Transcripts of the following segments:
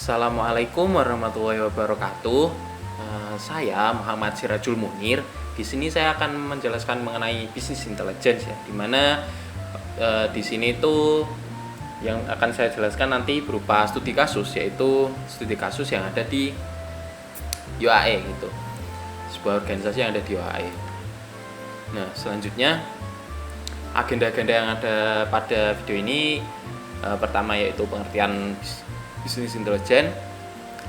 Assalamualaikum warahmatullahi wabarakatuh. Saya Muhammad Sirajul Munir. Di sini saya akan menjelaskan mengenai bisnis intelligence ya, dimana di sini itu yang akan saya jelaskan nanti berupa studi kasus, yaitu studi kasus yang ada di UAE gitu, sebuah organisasi yang ada di UAE. Nah, selanjutnya agenda-agenda yang ada pada video ini pertama yaitu pengertian bisnis intelijen,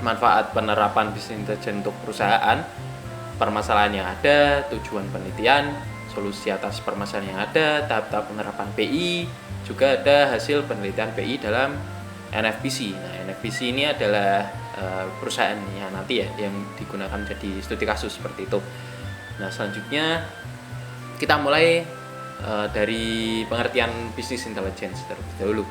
manfaat penerapan bisnis intelijen untuk perusahaan, permasalahan yang ada, tujuan penelitian, solusi atas permasalahan yang ada, tahap-tahap penerapan PI, juga ada hasil penelitian PI dalam NFPC. Nah, NFPC ini adalah perusahaan yang nanti ya yang digunakan menjadi studi kasus seperti itu. Nah, selanjutnya kita mulai dari pengertian bisnis intelligence terlebih dahulu.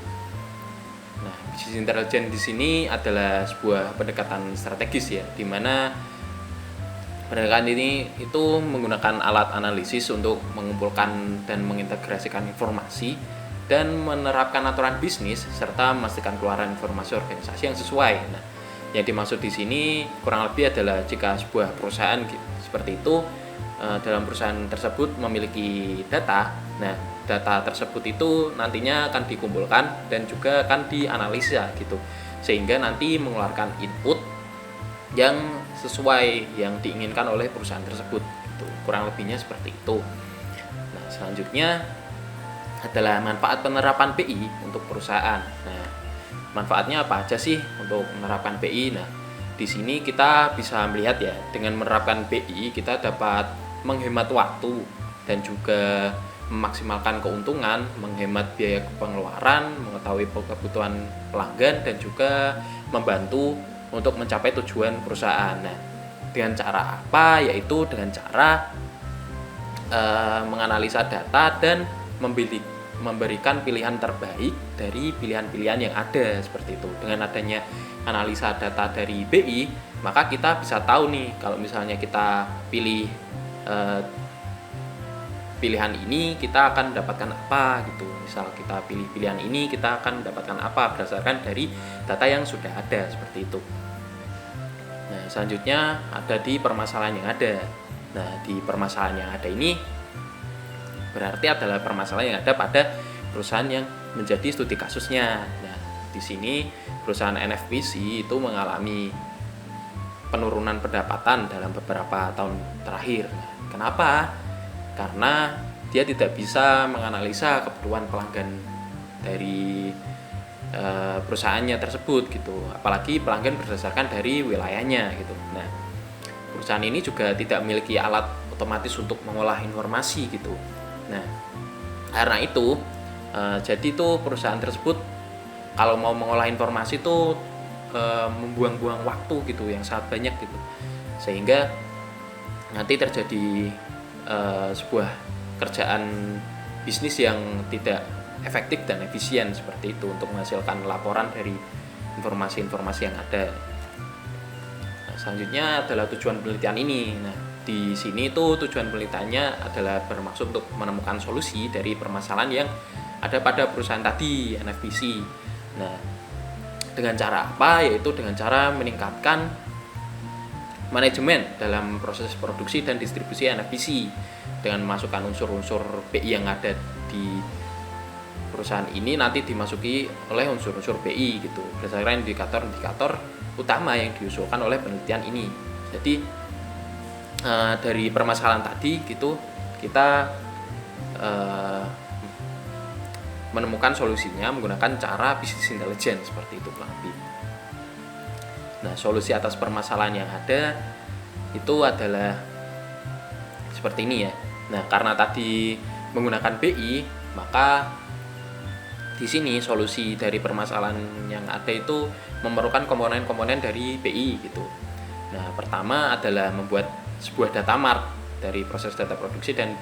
Nah, bisnis intelligence di sini adalah sebuah pendekatan strategis ya, di mana pendekatan ini itu menggunakan alat analisis untuk mengumpulkan dan mengintegrasikan informasi dan menerapkan aturan bisnis serta memastikan keluaran informasi organisasi yang sesuai. Nah, yang dimaksud di sini kurang lebih adalah jika sebuah perusahaan seperti itu dalam perusahaan tersebut memiliki data. Nah, data tersebut itu nantinya akan dikumpulkan dan juga akan dianalisa gitu, sehingga nanti mengeluarkan input yang sesuai yang diinginkan oleh perusahaan tersebut gitu. Kurang lebihnya seperti itu. Nah, selanjutnya adalah manfaat penerapan PI untuk perusahaan. Nah, manfaatnya apa aja sih untuk menerapkan PI? Nah, di sini kita bisa melihat ya, dengan menerapkan PI kita dapat menghemat waktu dan juga memaksimalkan keuntungan, menghemat biaya pengeluaran, mengetahui kebutuhan pelanggan, dan juga membantu untuk mencapai tujuan perusahaan. Nah, dengan cara apa? Yaitu dengan cara menganalisa data dan memberikan pilihan terbaik dari pilihan-pilihan yang ada seperti itu. Dengan adanya analisa data dari BI, maka kita bisa tahu nih kalau misalnya kita pilih pilihan ini kita akan mendapatkan apa gitu. Misal kita pilih pilihan ini kita akan mendapatkan apa berdasarkan dari data yang sudah ada seperti itu. Nah, selanjutnya ada di permasalahan yang ada. Nah, di permasalahan yang ada ini berarti adalah permasalahan yang ada pada perusahaan yang menjadi studi kasusnya. Nah, di sini perusahaan NFPC itu mengalami penurunan pendapatan dalam beberapa tahun terakhir. Nah, kenapa? Karena dia tidak bisa menganalisa kebutuhan pelanggan dari perusahaannya tersebut gitu. Apalagi pelanggan berdasarkan dari wilayahnya gitu. Nah, perusahaan ini juga tidak memiliki alat otomatis untuk mengolah informasi gitu. Nah, karena itu jadi tuh perusahaan tersebut kalau mau mengolah informasi itu membuang-buang waktu gitu yang sangat banyak gitu, sehingga nanti terjadi sebuah kerjaan bisnis yang tidak efektif dan efisien seperti itu untuk menghasilkan laporan dari informasi-informasi yang ada. Nah, selanjutnya adalah tujuan penelitian ini. Nah, di sini tuh tujuan penelitiannya adalah bermaksud untuk menemukan solusi dari permasalahan yang ada pada perusahaan tadi, NFPC. Nah, dengan cara apa? Yaitu dengan cara meningkatkan manajemen dalam proses produksi dan distribusi NFPC dengan memasukkan unsur-unsur PI yang ada di perusahaan ini nanti dimasuki oleh unsur-unsur PI gitu berdasarkan indikator-indikator utama yang diusulkan oleh penelitian ini. Jadi dari permasalahan tadi gitu kita menemukan solusinya menggunakan cara bisnis intelligence seperti itu kurang lebih. Nah, solusi atas permasalahan yang ada itu adalah seperti ini ya. Nah, karena tadi menggunakan BI, maka di sini solusi dari permasalahan yang ada itu memerlukan komponen-komponen dari BI gitu. Nah, pertama adalah membuat sebuah data mart dari proses data produksi dan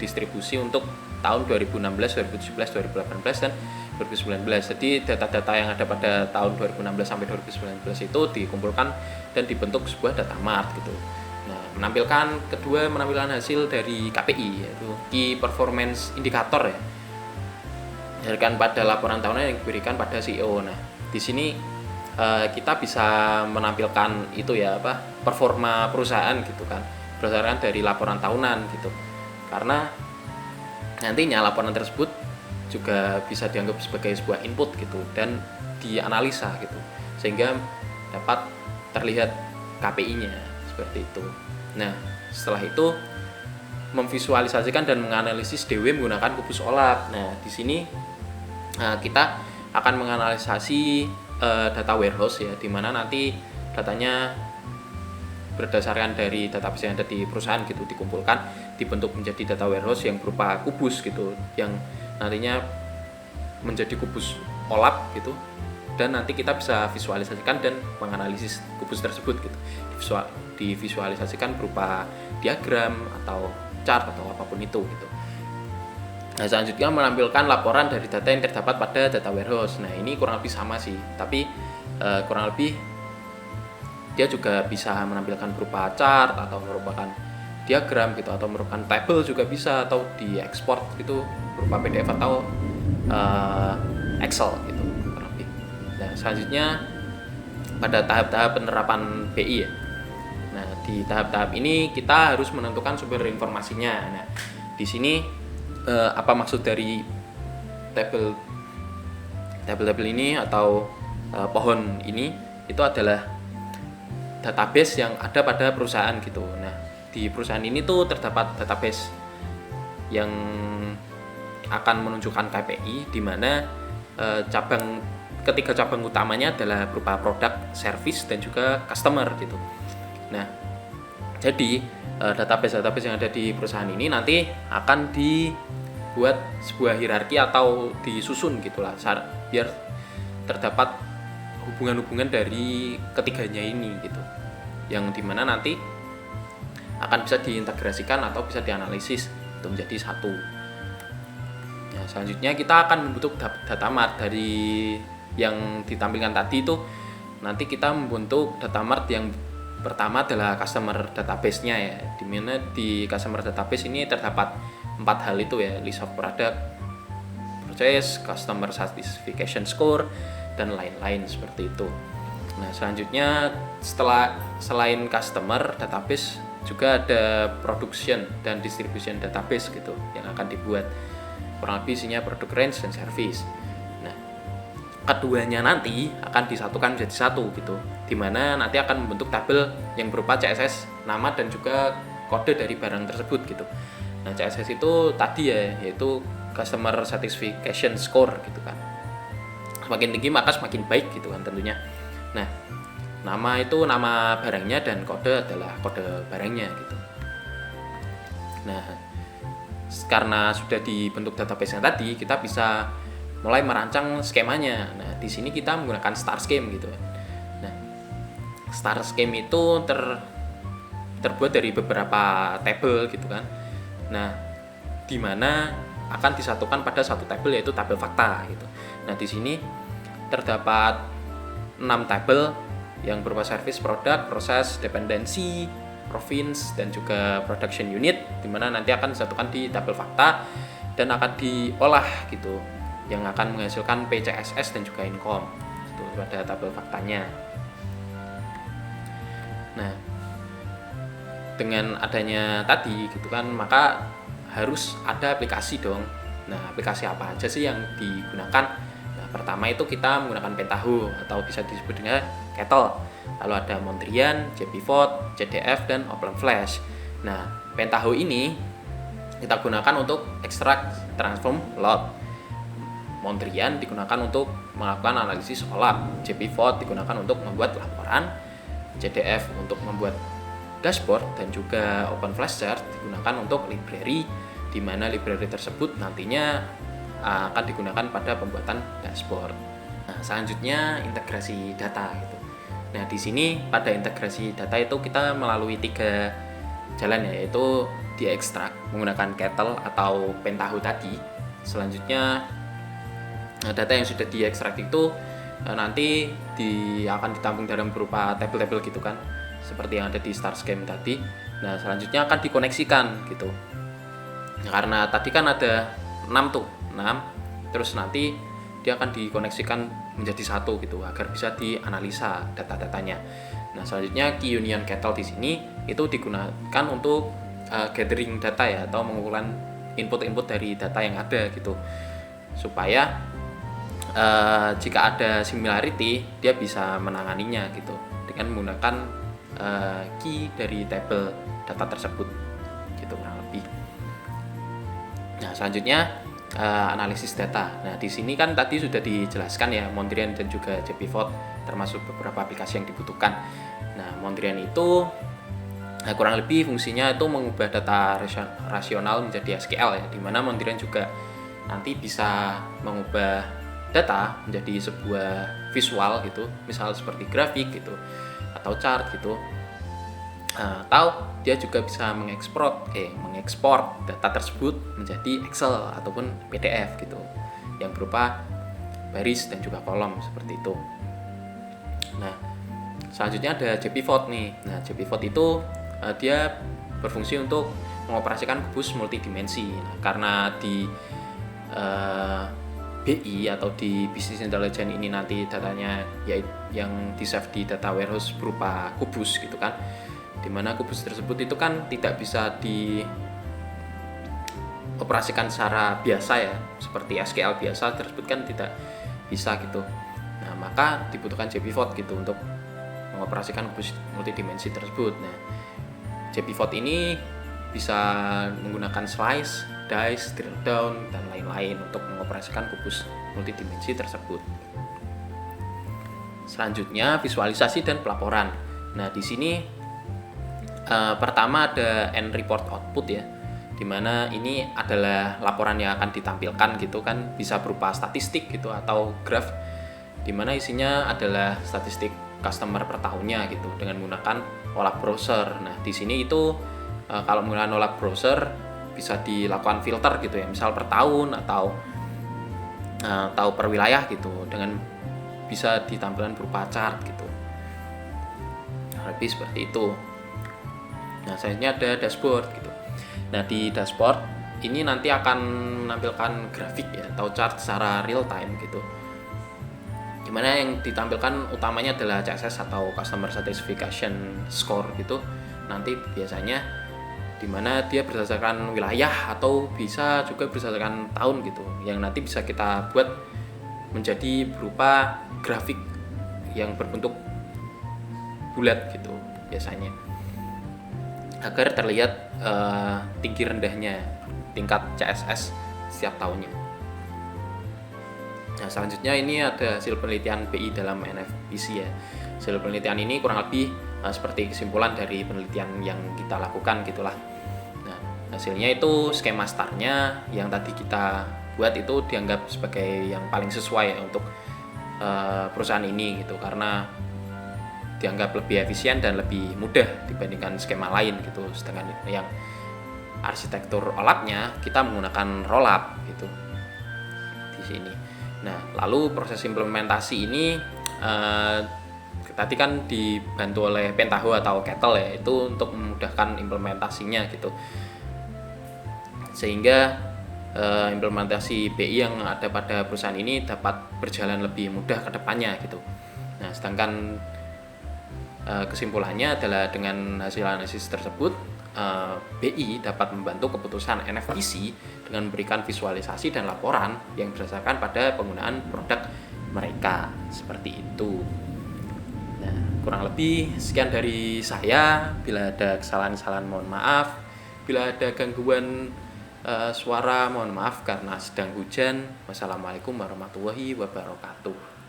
distribusi untuk tahun 2016, 2017, 2018 dan 2019. Jadi data-data yang ada pada tahun 2016 sampai 2019 itu dikumpulkan dan dibentuk sebuah data mart gitu. Nah, menampilkan hasil dari KPI yaitu Key Performance Indicator ya. Berdasarkan pada laporan tahunan yang diberikan pada CEO. Nah, di sini kita bisa menampilkan itu ya performa perusahaan gitu kan, berdasarkan dari laporan tahunan gitu. Karena nantinya laporan tersebut juga bisa dianggap sebagai sebuah input gitu dan dianalisa gitu, sehingga dapat terlihat KPI-nya seperti itu. Nah, setelah itu memvisualisasikan dan menganalisis DW menggunakan kubus OLAP. Nah, di sini kita akan menganalisasi data warehouse ya, di mana nanti datanya berdasarkan dari database yang ada di perusahaan gitu dikumpulkan, dibentuk menjadi data warehouse yang berupa kubus gitu, yang nantinya menjadi kubus OLAP gitu, dan nanti kita bisa visualisasikan dan menganalisis kubus tersebut gitu, divisualisasikan berupa diagram atau chart atau apapun itu gitu. Nah, selanjutnya menampilkan laporan dari data yang terdapat pada data warehouse. Nah, ini kurang lebih sama sih, tapi kurang lebih dia juga bisa menampilkan berupa chart atau merupakan diagram gitu, atau merupakan table juga bisa, atau diekspor gitu berupa PDF atau Excel gitu kurang lebih. Nah, selanjutnya pada tahap-tahap penerapan BI ya. Nah, di tahap-tahap ini kita harus menentukan sumber informasinya. Nah, di sini apa maksud dari tabel ini atau pohon ini, itu adalah database yang ada pada perusahaan gitu. Nah, di perusahaan ini tuh terdapat database yang akan menunjukkan KPI, di mana ketiga cabang utamanya adalah berupa produk, service, dan juga customer gitu. Nah, jadi database yang ada di perusahaan ini nanti akan dibuat sebuah hierarki atau disusun gitulah, biar terdapat hubungan-hubungan dari ketiganya ini gitu, yang dimana nanti akan bisa diintegrasikan atau bisa dianalisis untuk menjadi satu. Nah, selanjutnya kita akan membentuk data mart dari yang ditampilkan tadi itu. Nanti kita membentuk data mart yang pertama adalah customer database-nya ya, dimana di customer database ini terdapat 4 hal itu ya, list of product, purchase, customer satisfaction score, dan lain-lain seperti itu. Nah, selanjutnya selain customer database juga ada production dan distribution database gitu yang akan dibuat, kurang lebih isinya product range dan service. Nah, keduanya nanti akan disatukan menjadi satu gitu, dimana nanti akan membentuk tabel yang berupa CSS nama dan juga kode dari barang tersebut gitu. Nah, CSS itu tadi ya, yaitu customer satisfaction score gitu kan, semakin tinggi maka semakin baik gitu kan tentunya. Nah, nama itu nama barangnya dan kode adalah kode barangnya gitu. Nah, karena sudah dibentuk database-nya tadi, kita bisa mulai merancang skemanya. Nah, di sini kita menggunakan star scheme gitu. Nah, star scheme itu terbuat dari beberapa tabel gitu kan. Nah, di mana akan disatukan pada satu tabel, yaitu tabel fakta gitu. Nah, di sini terdapat 6 tabel yang berupa service, product, proses, dependency, province, dan juga production unit, di mana nanti akan disatukan di tabel fakta dan akan diolah gitu, yang akan menghasilkan PCSS dan juga income itu pada tabel faktanya. Nah, dengan adanya tadi gitu kan, maka harus ada aplikasi dong. Nah, aplikasi apa aja sih yang digunakan? Nah, pertama itu kita menggunakan Pentaho atau bisa disebut dengan Kettle. Lalu ada Mondrian, JPVOT, JDF, dan OpenFlash. Nah, Pentaho ini kita gunakan untuk ekstrak, transform, load. Mondrian digunakan untuk melakukan analisis OLAP. JPVOT digunakan untuk membuat laporan. JDF untuk membuat dashboard, dan juga OpenFlash chart digunakan untuk library, di mana library tersebut nantinya akan digunakan pada pembuatan dashboard. Nah, selanjutnya integrasi data gitu. Nah, di sini pada integrasi data itu kita melalui 3 jalan, yaitu diekstrak menggunakan Kettle atau Pentaho tadi. Selanjutnya data yang sudah diekstrak itu nanti akan ditampung dalam berupa tabel-tabel gitu kan, seperti yang ada di star scheme tadi. Nah, selanjutnya akan dikoneksikan gitu. Nah, karena tadi kan ada 6 tuh, 6. Terus nanti dia akan dikoneksikan menjadi satu gitu agar bisa dianalisa data-datanya. Nah, selanjutnya key union cattle di sini itu digunakan untuk gathering data ya, atau mengumpulan input-input dari data yang ada gitu, supaya jika ada similarity dia bisa menanganinya gitu dengan menggunakan key dari tabel data tersebut gitu kurang lebih. Nah, selanjutnya analisis data. Nah, di sini kan tadi sudah dijelaskan ya Mondrian dan juga JPVOT, termasuk beberapa aplikasi yang dibutuhkan. Nah, Mondrian itu kurang lebih fungsinya itu mengubah data rasional menjadi SQL ya, dimana Mondrian juga nanti bisa mengubah data menjadi sebuah visual gitu, misal seperti grafik gitu atau chart gitu. Atau dia juga bisa mengekspor data tersebut menjadi Excel ataupun PDF gitu, yang berupa baris dan juga kolom seperti itu. Nah, selanjutnya ada JPVOT nih. Nah, JPVOT itu dia berfungsi untuk mengoperasikan kubus multidimensi. Nah, karena di BI atau di Business Intelligence ini nanti datanya yaitu yang di-save di data warehouse berupa kubus gitu kan, dimana kubus tersebut itu kan tidak bisa dioperasikan secara biasa ya, seperti SQL biasa tersebut kan tidak bisa gitu. Nah, maka dibutuhkan JPVOT gitu untuk mengoperasikan kubus multidimensi tersebut. Nah, JPVOT ini bisa menggunakan slice, dice, drill down, dan lain-lain untuk mengoperasikan kubus multidimensi tersebut. Selanjutnya visualisasi dan pelaporan. Nah, di sini pertama ada end report output ya, dimana ini adalah laporan yang akan ditampilkan gitu kan, bisa berupa statistik gitu atau graph, dimana isinya adalah statistik customer per tahunnya gitu dengan menggunakan OLAP browser. Nah, di sini itu kalau menggunakan OLAP browser bisa dilakukan filter gitu ya, misal per tahun atau per wilayah gitu, dengan bisa ditampilkan berupa chart gitu. Lebih seperti itu. Nah, selanjutnya ada dashboard gitu. Nah, di dashboard ini nanti akan menampilkan grafik ya atau chart secara real time gitu, dimana yang ditampilkan utamanya adalah CSS atau Customer Satisfaction Score gitu. Nanti biasanya dimana dia berdasarkan wilayah atau bisa juga berdasarkan tahun gitu, yang nanti bisa kita buat menjadi berupa grafik yang berbentuk bulat gitu biasanya, agar terlihat tinggi rendahnya tingkat CSS setiap tahunnya. Nah, selanjutnya ini ada hasil penelitian BI dalam NFPC ya. Hasil penelitian ini kurang lebih seperti kesimpulan dari penelitian yang kita lakukan gitulah. Nah, hasilnya itu skema startnya yang tadi kita buat itu dianggap sebagai yang paling sesuai ya untuk perusahaan ini gitu, karena dianggap lebih efisien dan lebih mudah dibandingkan skema lain gitu. Sedangkan yang arsitektur OLAP-nya kita menggunakan rollup gitu di sini. Nah, lalu proses implementasi ini tadi kan dibantu oleh Pentaho atau Kettle ya, itu untuk memudahkan implementasinya gitu, sehingga implementasi BI yang ada pada perusahaan ini dapat berjalan lebih mudah ke depannya gitu. Nah, sedangkan kesimpulannya adalah dengan hasil analisis tersebut BI dapat membantu keputusan NFPC dengan memberikan visualisasi dan laporan yang berdasarkan pada penggunaan produk mereka seperti itu. Nah, kurang lebih sekian dari saya. Bila ada kesalahan-kesalahan mohon maaf. Bila ada gangguan suara mohon maaf karena sedang hujan. Wassalamualaikum warahmatullahi wabarakatuh.